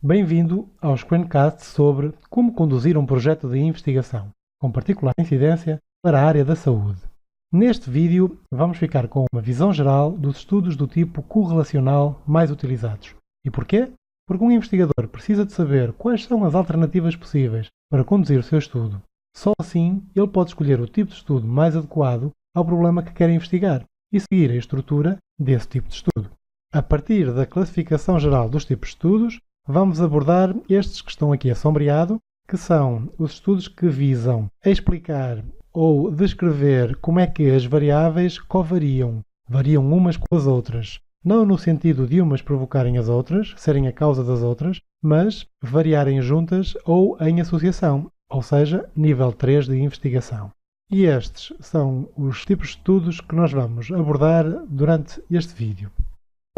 Bem-vindo ao Screencast sobre como conduzir um projeto de investigação, com particular incidência para a área da saúde. Neste vídeo, vamos ficar com uma visão geral dos estudos do tipo correlacional mais utilizados. E porquê? Porque um investigador precisa de saber quais são as alternativas possíveis para conduzir o seu estudo. Só assim, ele pode escolher o tipo de estudo mais adequado ao problema que quer investigar e seguir a estrutura desse tipo de estudo. A partir da classificação geral dos tipos de estudos, vamos abordar estes que estão aqui assombreado, que são os estudos que visam explicar ou descrever como é que as variáveis covariam, variam umas com as outras. Não no sentido de umas provocarem as outras, serem a causa das outras, mas variarem juntas ou em associação, ou seja, nível 3 de investigação. E estes são os tipos de estudos que nós vamos abordar durante este vídeo.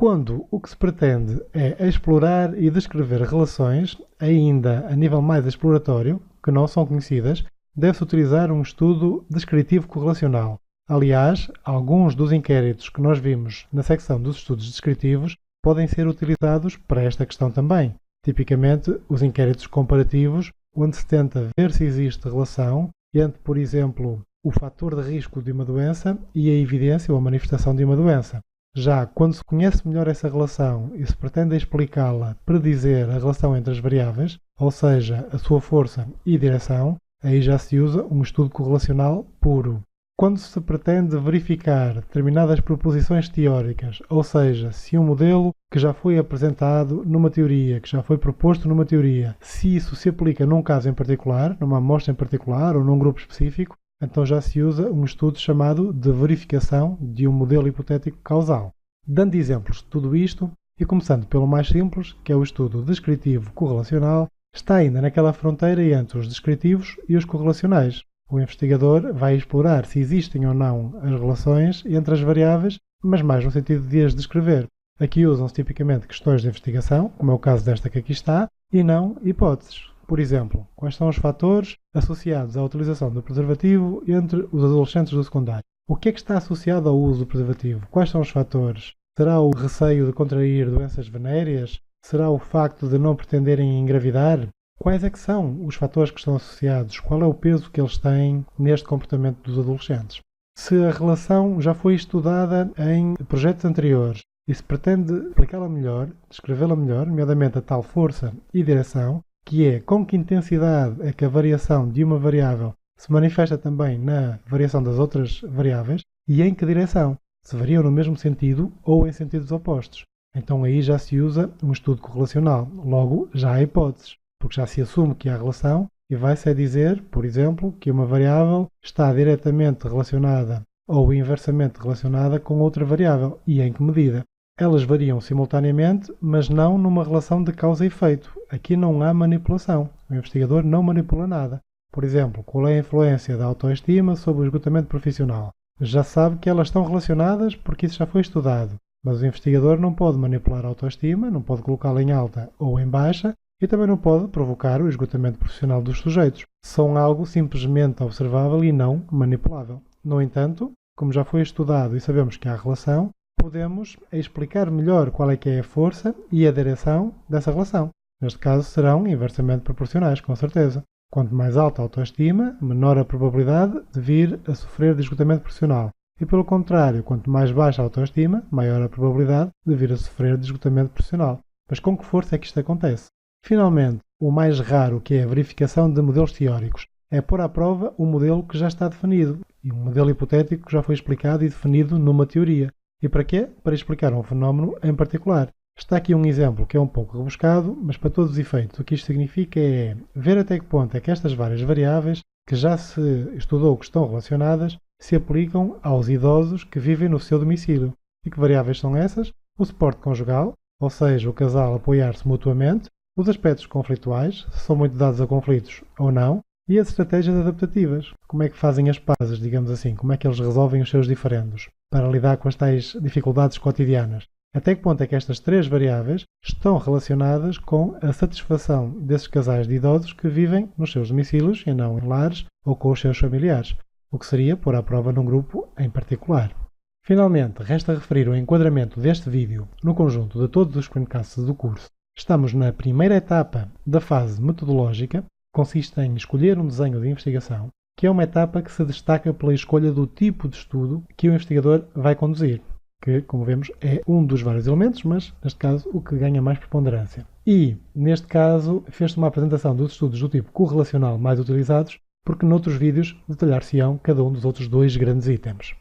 Quando o que se pretende é explorar e descrever relações, ainda a nível mais exploratório, que não são conhecidas, deve-se utilizar um estudo descritivo correlacional. Aliás, alguns dos inquéritos que nós vimos na secção dos estudos descritivos podem ser utilizados para esta questão também. Tipicamente, os inquéritos comparativos, onde se tenta ver se existe relação entre, por exemplo, o fator de risco de uma doença e a evidência ou a manifestação de uma doença. Já quando se conhece melhor essa relação e se pretende explicá-la, predizer a relação entre as variáveis, ou seja, a sua força e direção, aí já se usa um estudo correlacional puro. Quando se pretende verificar determinadas proposições teóricas, ou seja, se um modelo que já foi apresentado numa teoria, que já foi proposto numa teoria, se isso se aplica num caso em particular, numa amostra em particular ou num grupo específico, então já se usa um estudo chamado de verificação de um modelo hipotético causal. Dando exemplos de tudo isto, e começando pelo mais simples, que é o estudo descritivo correlacional, está ainda naquela fronteira entre os descritivos e os correlacionais. O investigador vai explorar se existem ou não as relações entre as variáveis, mas mais no sentido de as descrever. Aqui usam-se tipicamente questões de investigação, como é o caso desta que aqui está, e não hipóteses. Por exemplo, quais são os fatores associados à utilização do preservativo entre os adolescentes do secundário? O que é que está associado ao uso do preservativo? Quais são os fatores? Será o receio de contrair doenças venéreas? Será o facto de não pretenderem engravidar? Quais é que são os fatores que estão associados? Qual é o peso que eles têm neste comportamento dos adolescentes? Se a relação já foi estudada em projetos anteriores e se pretende aplicá-la melhor, descrevê-la melhor, nomeadamente a tal força e direção, que é com que intensidade é que a variação de uma variável se manifesta também na variação das outras variáveis e em que direção, se variam no mesmo sentido ou em sentidos opostos. Então aí já se usa um estudo correlacional, logo já há hipóteses, porque já se assume que há relação e vai-se a dizer, por exemplo, que uma variável está diretamente relacionada ou inversamente relacionada com outra variável e em que medida. Elas variam simultaneamente, mas não numa relação de causa e efeito. Aqui não há manipulação. O investigador não manipula nada. Por exemplo, qual é a influência da autoestima sobre o esgotamento profissional? Já sabe que elas estão relacionadas porque isso já foi estudado. Mas o investigador não pode manipular a autoestima, não pode colocá-la em alta ou em baixa e também não pode provocar o esgotamento profissional dos sujeitos. São algo simplesmente observável e não manipulável. No entanto, como já foi estudado e sabemos que há relação, podemos explicar melhor qual é que é a força e a direção dessa relação. Neste caso serão inversamente proporcionais, com certeza. Quanto mais alta a autoestima, menor a probabilidade de vir a sofrer de esgotamento profissional. E pelo contrário, quanto mais baixa a autoestima, maior a probabilidade de vir a sofrer de esgotamento profissional. Mas com que força é que isto acontece? Finalmente, o mais raro, que é a verificação de modelos teóricos, é pôr à prova um modelo que já está definido, e um modelo hipotético que já foi explicado e definido numa teoria. E para quê? Para explicar um fenómeno em particular. Está aqui um exemplo que é um pouco rebuscado, mas para todos os efeitos o que isto significa é ver até que ponto é que estas várias variáveis, que já se estudou que estão relacionadas, se aplicam aos idosos que vivem no seu domicílio. E que variáveis são essas? O suporte conjugal, ou seja, o casal apoiar-se mutuamente, os aspectos conflituais, se são muito dados a conflitos ou não, e as estratégias adaptativas, como é que fazem as pazes, digamos assim, como é que eles resolvem os seus diferendos para lidar com as tais dificuldades cotidianas. Até que ponto é que estas três variáveis estão relacionadas com a satisfação desses casais de idosos que vivem nos seus domicílios e não em lares ou com os seus familiares, o que seria pôr à prova num grupo em particular. Finalmente, resta referir o enquadramento deste vídeo no conjunto de todos os screencasts do curso Estamos na primeira etapa da fase metodológica, que consiste em escolher um desenho de investigação, que é uma etapa que se destaca pela escolha do tipo de estudo que o investigador vai conduzir, que, como vemos, é um dos vários elementos, mas, neste caso, o que ganha mais preponderância. E, neste caso, fez-se uma apresentação dos estudos do tipo correlacional mais utilizados, porque noutros vídeos detalhar-se-ão cada um dos outros dois grandes itens.